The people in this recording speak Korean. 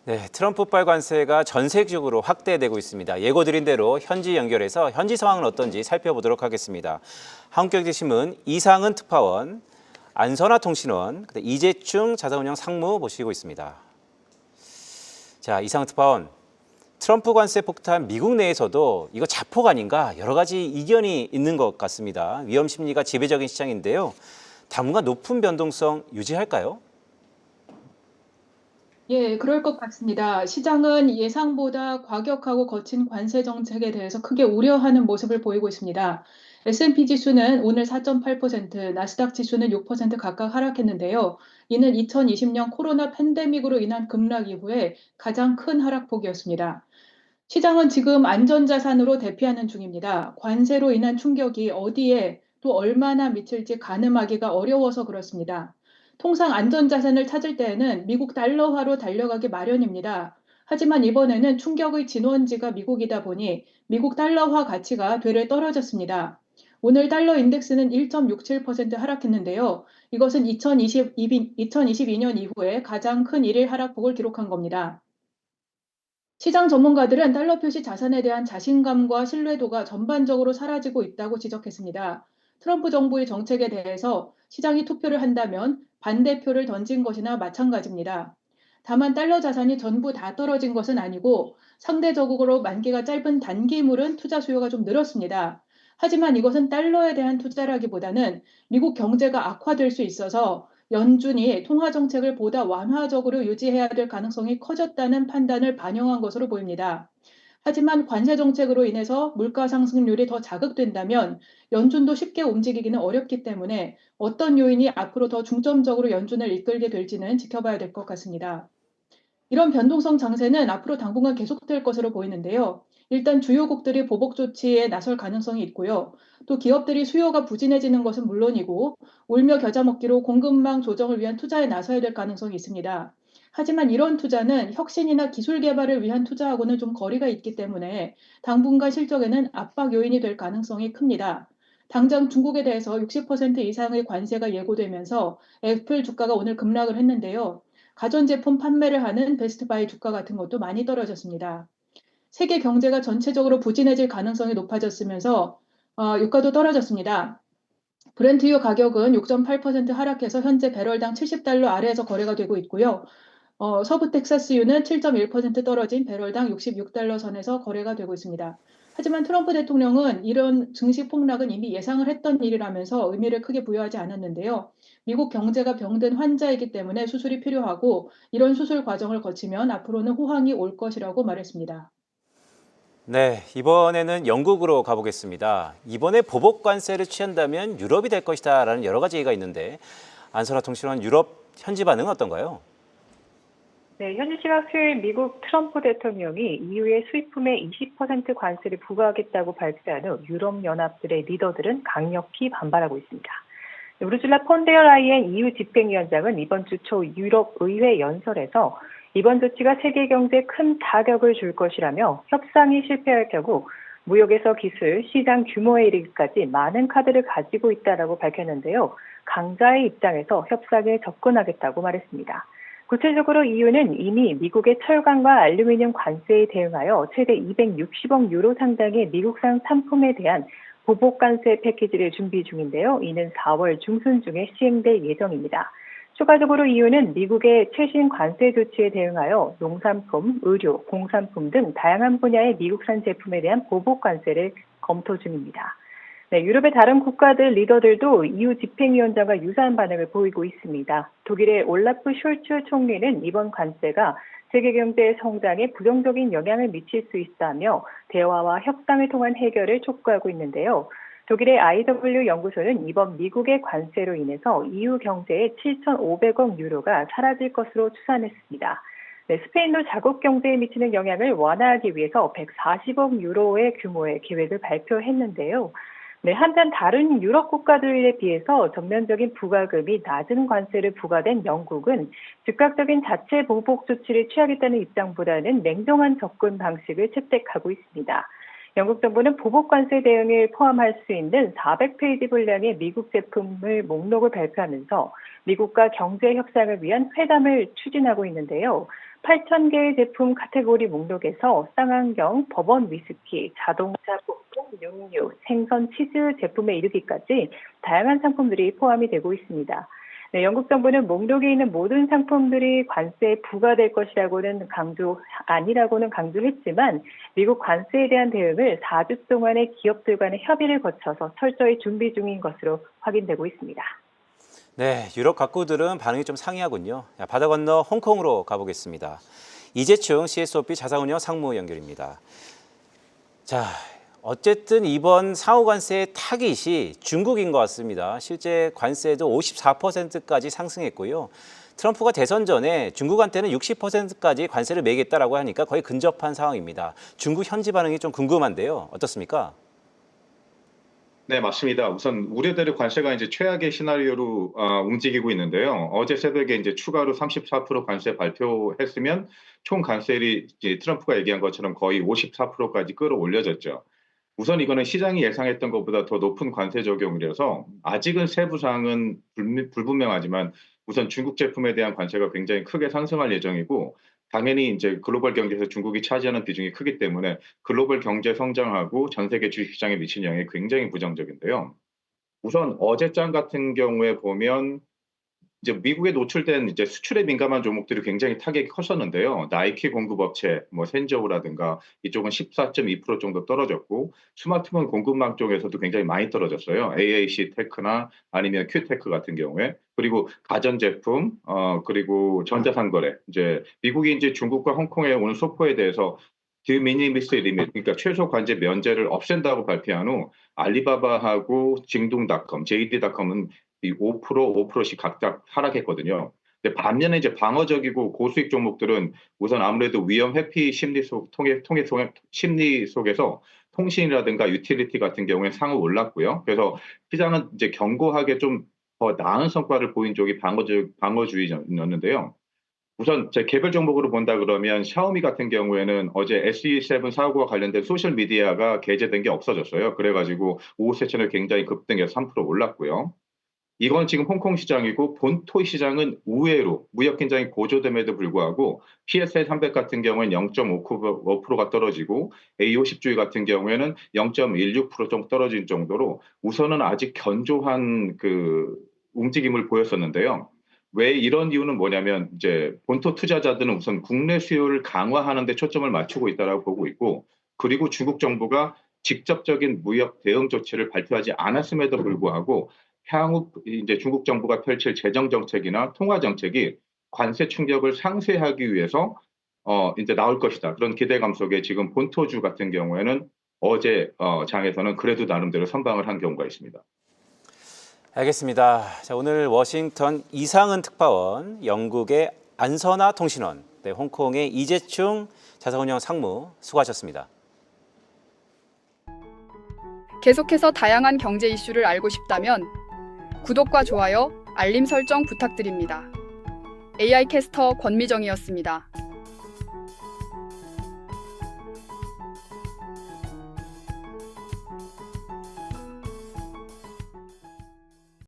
네, 트럼프발 관세가 전 세계적으로 확대되고 있습니다. 예고드린 대로 현지 연결해서 현지 상황은 어떤지 살펴보도록 하겠습니다. 한국경제신문 이상은 특파원, 안선화 통신원, 이재충 자산운용 상무 모시고 있습니다. 자, 이상은 특파원, 트럼프 관세 폭탄 미국 내에서도 이거 자폭 아닌가 여러 가지 이견이 있는 것 같습니다. 위험 심리가 지배적인 시장인데요. 당분간 높은 변동성 유지할까요? 예, 그럴 것 같습니다. 시장은 예상보다 과격하고 거친 관세 정책에 대해서 크게 우려하는 모습을 보이고 있습니다. S&P 지수는 오늘 4.8%, 나스닥 지수는 6% 각각 하락했는데요. 이는 2020년 코로나 팬데믹으로 인한 급락 이후에 가장 큰 하락폭이었습니다. 시장은 지금 안전자산으로 대피하는 중입니다. 관세로 인한 충격이 어디에 또 얼마나 미칠지 가늠하기가 어려워서 그렇습니다. 통상 안전자산을 찾을 때에는 미국 달러화로 달려가기 마련입니다. 하지만 이번에는 충격의 진원지가 미국이다 보니 미국 달러화 가치가 되레 떨어졌습니다. 오늘 달러 인덱스는 1.67% 하락했는데요. 이것은 2022년 이후에 가장 큰 일일 하락폭을 기록한 겁니다. 시장 전문가들은 달러 표시 자산에 대한 자신감과 신뢰도가 전반적으로 사라지고 있다고 지적했습니다. 트럼프 정부의 정책에 대해서 시장이 투표를 한다면 반대표를 던진 것이나 마찬가지입니다. 다만 달러 자산이 전부 다 떨어진 것은 아니고 상대적으로 만기가 짧은 단기물은 투자 수요가 좀 늘었습니다. 하지만 이것은 달러에 대한 투자라기보다는 미국 경제가 악화될 수 있어서 연준이 통화 정책을 보다 완화적으로 유지해야 될 가능성이 커졌다는 판단을 반영한 것으로 보입니다. 하지만 관세 정책으로 인해서 물가 상승률이 더 자극된다면 연준도 쉽게 움직이기는 어렵기 때문에 어떤 요인이 앞으로 더 중점적으로 연준을 이끌게 될지는 지켜봐야 될 것 같습니다. 이런 변동성 장세는 앞으로 당분간 계속될 것으로 보이는데요. 일단 주요국들이 보복 조치에 나설 가능성이 있고요. 또 기업들이 수요가 부진해지는 것은 물론이고 울며 겨자 먹기로 공급망 조정을 위한 투자에 나서야 될 가능성이 있습니다. 하지만 이런 투자는 혁신이나 기술 개발을 위한 투자하고는 좀 거리가 있기 때문에 당분간 실적에는 압박 요인이 될 가능성이 큽니다. 당장 중국에 대해서 60% 이상의 관세가 예고되면서 애플 주가가 오늘 급락을 했는데요. 가전제품 판매를 하는 베스트바이 주가 같은 것도 많이 떨어졌습니다. 세계 경제가 전체적으로 부진해질 가능성이 높아졌으면서 유가도 떨어졌습니다. 브렌트유 가격은 6.8% 하락해서 현재 배럴당 70달러 아래에서 거래가 되고 있고요. 서부 텍사스유는 7.1% 떨어진 배럴당 66달러 선에서 거래가 되고 있습니다. 하지만 트럼프 대통령은 이런 증시 폭락은 이미 예상을 했던 일이라면서 의미를 크게 부여하지 않았는데요. 미국 경제가 병든 환자이기 때문에 수술이 필요하고 이런 수술 과정을 거치면 앞으로는 호황이 올 것이라고 말했습니다. 네, 이번에는 영국으로 가보겠습니다. 이번에 보복 관세를 취한다면 유럽이 될 것이다라는 여러 가지 얘기가 있는데 안선화 통신원 유럽 현지 반응은 어떤가요? 네, 현지 시각 수요일 미국 트럼프 대통령이 EU의 수입품에 20% 관세를 부과하겠다고 발표한 후 유럽연합들의 리더들은 강력히 반발하고 있습니다. 우르줄라 폰데어 라이엔 EU 집행위원장은 이번 주 초 유럽 의회 연설에서 이번 조치가 세계 경제에 큰 타격을 줄 것이라며 협상이 실패할 경우 무역에서 기술, 시장 규모에 이르기까지 많은 카드를 가지고 있다라고 밝혔는데요. 강자의 입장에서 협상에 접근하겠다고 말했습니다. 구체적으로 EU는 이미 미국의 철강과 알루미늄 관세에 대응하여 최대 260억 유로 상당의 미국산 상품에 대한 보복 관세 패키지를 준비 중인데요. 이는 4월 중순 중에 시행될 예정입니다. 추가적으로 EU는 미국의 최신 관세 조치에 대응하여 농산품, 의료, 공산품 등 다양한 분야의 미국산 제품에 대한 보복 관세를 검토 중입니다. 네, 유럽의 다른 국가들 리더들도 EU 집행위원장과 유사한 반응을 보이고 있습니다. 독일의 올라프 숄츠 총리는 이번 관세가 세계 경제의 성장에 부정적인 영향을 미칠 수 있다며 대화와 협상을 통한 해결을 촉구하고 있는데요. 독일의 IW 연구소는 이번 미국의 관세로 인해서 EU 경제에 7,500억 유로가 사라질 것으로 추산했습니다. 네, 스페인도 자국 경제에 미치는 영향을 완화하기 위해서 140억 유로의 규모의 계획을 발표했는데요. 네, 한편 다른 유럽 국가들에 비해서 전면적인 부과금이 낮은 관세를 부과된 영국은 즉각적인 자체 보복 조치를 취하겠다는 입장보다는 냉정한 접근 방식을 채택하고 있습니다. 영국 정부는 보복 관세 대응을 포함할 수 있는 400페이지 분량의 미국 제품을 목록을 발표하면서 미국과 경제 협상을 위한 회담을 추진하고 있는데요. 8,000개의 제품 카테고리 목록에서 쌍안경, 버번 위스키, 자동차 부품, 육류, 생선, 치즈 제품에 이르기까지 다양한 상품들이 포함이 되고 있습니다. 네, 영국 정부는 목록에 있는 모든 상품들이 관세에 부과될 것이라고는 아니라고는 강조했지만 미국 관세에 대한 대응을 4주 동안의 기업들 간의 협의를 거쳐서 철저히 준비 중인 것으로 확인되고 있습니다. 네, 유럽 각국들은 반응이 좀 상이하군요. 바다 건너 홍콩으로 가보겠습니다. 이재충 CSOP 자산운용 상무 연결입니다. 자, 어쨌든 이번 상호 관세의 타깃이 중국인 것 같습니다. 실제 관세도 54%까지 상승했고요. 트럼프가 대선 전에 중국한테는 60%까지 관세를 매기겠다라고 하니까 거의 근접한 상황입니다. 중국 현지 반응이 좀 궁금한데요. 어떻습니까? 네, 맞습니다. 우선 우려대로 관세가 이제 최악의 시나리오로 움직이고 있는데요. 어제 새벽에 이제 추가로 34% 관세 발표했으면 총 관세율이 이제 트럼프가 얘기한 것처럼 거의 54%까지 끌어올려졌죠. 우선 이거는 시장이 예상했던 것보다 더 높은 관세 적용이라서 아직은 세부 사항은 불분명하지만 우선 중국 제품에 대한 관세가 굉장히 크게 상승할 예정이고 당연히 이제 글로벌 경제에서 중국이 차지하는 비중이 크기 때문에 글로벌 경제 성장하고 전 세계 주식시장에 미치는 영향이 굉장히 부정적인데요. 우선 어제장 같은 경우에 보면 이제 미국에 노출된 이제 수출에 민감한 종목들이 굉장히 타격이 컸었는데요. 나이키 공급업체, 뭐 센저우라든가 이쪽은 14.2% 정도 떨어졌고 스마트폰 공급망 쪽에서도 굉장히 많이 떨어졌어요. AAC 테크나 아니면 큐테크 같은 경우에 그리고 가전제품, 그리고 전자상거래 이제 미국이 이제 중국과 홍콩에 오는 소포에 대해서 드미니미스 리밋, 그러니까 최소 관세 면제를 없앤다고 발표한 후 알리바바하고 징동닷컴, JD.com은 이 5%씩 각각 하락했거든요. 근데 반면에 이제 방어적이고 고수익 종목들은 우선 아무래도 위험 회피 심리 심리 속에서 통신이라든가 유틸리티 같은 경우에 상을 올랐고요. 그래서 시장은 이제 견고하게 좀 더 나은 성과를 보인 쪽이 방어주의였는데요. 우선 제 개별 종목으로 본다 그러면 샤오미 같은 경우에는 어제 SE7 사고와 관련된 소셜 미디어가 게재된 게 없어졌어요. 그래가지고 오후 세션에 굉장히 급등해서 3% 올랐고요. 이건 지금 홍콩 시장이고 본토 시장은 의외로 무역 긴장이 고조됨에도 불구하고 PSI 300 같은 경우에는 0.5%가 떨어지고 A50주의 같은 경우에는 0.16% 정도 떨어진 정도로 우선은 아직 견조한 그 움직임을 보였었는데요. 왜 이런 이유는 뭐냐면 이제 본토 투자자들은 우선 국내 수요를 강화하는 데 초점을 맞추고 있다라고 보고 있고 그리고 중국 정부가 직접적인 무역 대응 조치를 발표하지 않았음에도 불구하고 향후 이제 중국 정부가 펼칠 재정 정책이나 통화 정책이 관세 충격을 상쇄하기 위해서 이제 나올 것이다. 그런 기대감 속에 지금 본토주 같은 경우에는 어제 장에서는 그래도 나름대로 선방을 한 경우가 있습니다. 알겠습니다. 자, 오늘 워싱턴 이상은 특파원, 영국의 안선아 통신원, 네, 홍콩의 이재충 자산운용 상무 수고하셨습니다. 계속해서 다양한 경제 이슈를 알고 싶다면 구독과 좋아요, 알림 설정 부탁드립니다. AI 캐스터 권미정이었습니다.